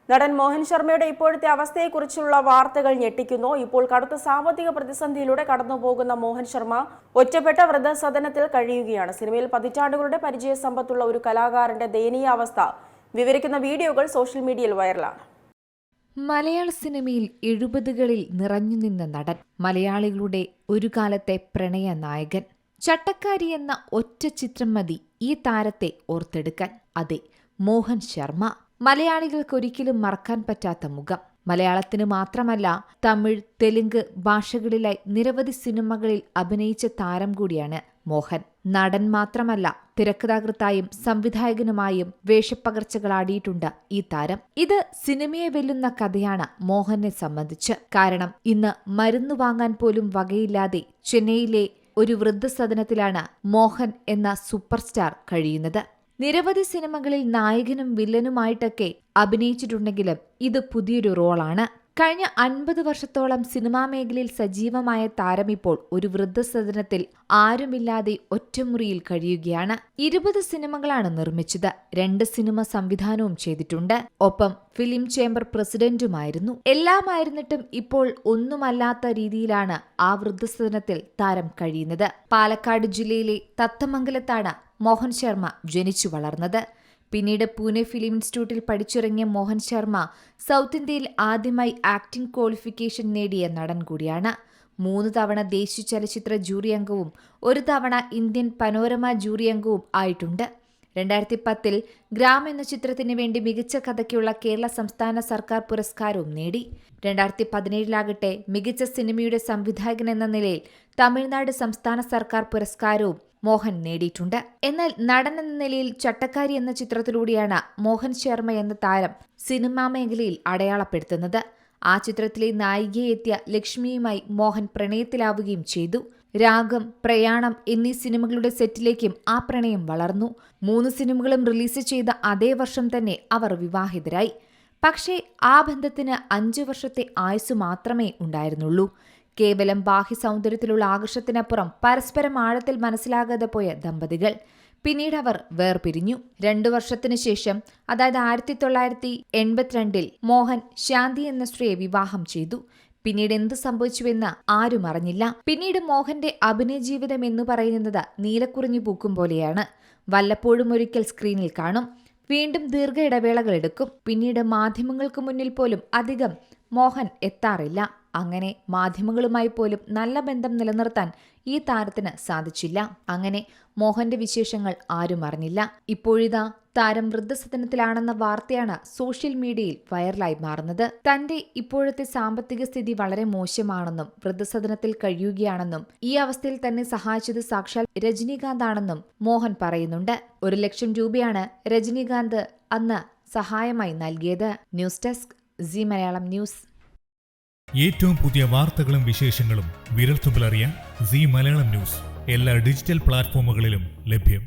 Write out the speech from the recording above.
നടൻ മോഹൻ ശർമ്മയുടെ ഇപ്പോഴത്തെ അവസ്ഥയെക്കുറിച്ചുള്ള വാർത്തകൾ ഞെട്ടിക്കുന്നു. ഇപ്പോൾ കടുത്ത സാമ്പത്തിക പ്രതിസന്ധിയിലൂടെ കടന്നുപോകുന്ന മോഹൻ ശർമ്മ ഒറ്റപ്പെട്ട വൃദ്ധസദനത്തിൽ കഴിയുകയാണ്. സിനിമയിൽ പതിറ്റാണ്ടുകളുടെ പരിചയ സമ്പത്തുള്ള ഒരു കലാകാരന്റെ ദയനീയാവസ്ഥ വിവരിക്കുന്ന വീഡിയോകൾ സോഷ്യൽ മീഡിയയിൽ വൈറലാണ്. മലയാള സിനിമയിൽ 70കളിൽ നിറഞ്ഞുനിന്ന നടൻ, മലയാളികളുടെ ഒരു കാലത്തെ പ്രണയ നായകൻ. ചട്ടക്കാരി എന്ന ഒറ്റ ചിത്രം മതി ഈ താരത്തെ ഓർത്തെടുക്കാൻ. അതെ, മോഹൻ ശർമ്മ. മലയാളികൾക്കൊരിക്കലും മറക്കാൻ പറ്റാത്ത മുഖം. മലയാളത്തിന് മാത്രമല്ല, തമിഴ്, തെലുങ്ക് ഭാഷകളിലായി നിരവധി സിനിമകളിൽ അഭിനയിച്ച താരം കൂടിയാണ് മോഹൻ. നടൻ മാത്രമല്ല, തിരക്കഥാകൃത്തായും സംവിധായകനുമായും വേഷപ്പകർച്ചകളാടിയിട്ടുണ്ട് ഈ താരം. ഇത് സിനിമയെ വെല്ലുന്ന കഥയാണ് മോഹനെ സംബന്ധിച്ച്. കാരണം ഇന്ന് മരുന്ന് വാങ്ങാൻ പോലും വകയില്ലാതെ ചെന്നൈയിലെ ഒരു വൃദ്ധസദനത്തിലാണ് മോഹൻ എന്ന സൂപ്പർ സ്റ്റാർ കഴിയുന്നത്. നിരവധി സിനിമകളിൽ നായകനും വില്ലനുമായിട്ടൊക്കെ അഭിനയിച്ചിട്ടുണ്ടെങ്കിലും ഇത് പുതിയൊരു റോളാണ്. കഴിഞ്ഞ 50 വർഷത്തോളം സിനിമാ മേഖലയിൽ സജീവമായ താരം ഇപ്പോൾ ഒരു വൃദ്ധസദനത്തിൽ ആരുമില്ലാതെ ഒറ്റമുറിയിൽ കഴിയുകയാണ്. 20 സിനിമകളാണ് നിർമ്മിച്ചത്. 2 സിനിമ സംവിധാനവും ചെയ്തിട്ടുണ്ട്. ഒപ്പം ഫിലിം ചേംബർ പ്രസിഡന്റുമായിരുന്നു. എല്ലാമായിരുന്നിട്ടും ഇപ്പോൾ ഒന്നുമല്ലാത്ത രീതിയിലാണ് ആ വൃദ്ധസദനത്തിൽ താരം കഴിയുന്നത്. പാലക്കാട് ജില്ലയിലെ തത്തമംഗലത്താണ് മോഹൻ ശർമ്മ ജനിച്ചു വളർന്നത്. പിന്നീട് പൂനെ ഫിലിം ഇൻസ്റ്റിറ്റ്യൂട്ടിൽ പഠിച്ചിറങ്ങിയ മോഹൻ ശർമ്മ സൗത്ത് ഇന്ത്യയിൽ ആദ്യമായി ആക്ടിംഗ് ക്വാളിഫിക്കേഷൻ നേടിയ നടൻ കൂടിയാണ്. 3 തവണ ദേശീയ ചലച്ചിത്ര ജൂറി അംഗവും 1 തവണ ഇന്ത്യൻ പനോരമ ജൂറി അംഗവും ആയിട്ടുണ്ട്. 2010 ഗ്രാം എന്ന ചിത്രത്തിന് വേണ്ടി മികച്ച കഥയ്ക്കുള്ള കേരള സംസ്ഥാന സർക്കാർ പുരസ്കാരവും നേടി. 2017 മികച്ച സിനിമയുടെ സംവിധായകൻ എന്ന നിലയിൽ തമിഴ്നാട് സംസ്ഥാന സർക്കാർ പുരസ്കാരവും മോഹൻ നേടിയിട്ടുണ്ട്. എന്നാൽ നടൻ എന്ന നിലയിൽ ചട്ടക്കാരി എന്ന ചിത്രത്തിലൂടെയാണ് മോഹൻ ശർമ്മ എന്ന താരം സിനിമാ മേഖലയിൽ അടയാളപ്പെടുത്തുന്നത്. ആ ചിത്രത്തിലെ നായികയെ എത്തിയ ലക്ഷ്മിയുമായി മോഹൻ പ്രണയത്തിലാവുകയും ചെയ്തു. രാഗം, പ്രയാണം എന്നീ സിനിമകളുടെ സെറ്റിലേക്കും ആ പ്രണയം വളർന്നു. 3 സിനിമകളും റിലീസ് ചെയ്ത അതേ വർഷം തന്നെ അവർ വിവാഹിതരായി. പക്ഷേ ആ ബന്ധത്തിന് 5 വർഷത്തെ ആയുസ് മാത്രമേ ഉണ്ടായിരുന്നുള്ളൂ. കേവലം ബാഹ്യ സൗന്ദര്യത്തിലുള്ള ആകർഷത്തിനപ്പുറം പരസ്പരം ആഴത്തിൽ മനസ്സിലാകാതെ പോയ ദമ്പതികൾ. പിന്നീട് അവർ വേർപിരിഞ്ഞു. 2 വർഷത്തിനു ശേഷം, അതായത് 1982 മോഹൻ ശാന്തി എന്ന സ്ത്രീയെ വിവാഹം ചെയ്തു. പിന്നീട് എന്ത് സംഭവിച്ചുവെന്ന് ആരും അറിഞ്ഞില്ല. പിന്നീട് മോഹന്റെ അഭിനയ ജീവിതം എന്ന് പറയുന്നത് നീലക്കുറിഞ്ഞു പൂക്കും പോലെയാണ്. വല്ലപ്പോഴും ഒരിക്കൽ സ്ക്രീനിൽ കാണും, വീണ്ടും ദീർഘ ഇടവേളകൾ എടുക്കും. പിന്നീട് മാധ്യമങ്ങൾക്ക് മുന്നിൽ പോലും അധികം മോഹൻ എത്താറില്ല. അങ്ങനെ മാധ്യമങ്ങളുമായി പോലും നല്ല ബന്ധം നിലനിർത്താൻ ഈ താരത്തിന് സാധിച്ചില്ല. അങ്ങനെ മോഹന്റെ വിശേഷങ്ങൾ ആരും അറിഞ്ഞില്ല. ഇപ്പോഴിതാ താരം വൃദ്ധസദനത്തിലാണെന്ന വാർത്തയാണ് സോഷ്യൽ മീഡിയയിൽ വൈറലായി മാറുന്നത്. തന്റെ ഇപ്പോഴത്തെ സാമ്പത്തിക സ്ഥിതി വളരെ മോശമാണെന്നും വൃദ്ധസദനത്തിൽ കഴിയുകയാണെന്നും ഈ അവസ്ഥയിൽ തന്നെ സഹായിച്ചത് സാക്ഷാൽ രജനീകാന്ത് ആണെന്നും മോഹൻ പറയുന്നുണ്ട്. 1 ലക്ഷം രൂപയാണ് രജനീകാന്ത് അന്ന് സഹായമായി നൽകിയത്. News desk C Malayalam news. ഏറ്റവും പുതിയ വാർത്തകളും വിശേഷങ്ങളും വിരൽത്തുമ്പിലറിയാൻ സി മലയാളം ന്യൂസ് എല്ലാ ഡിജിറ്റൽ പ്ലാറ്റ്ഫോമുകളിലും ലഭ്യം.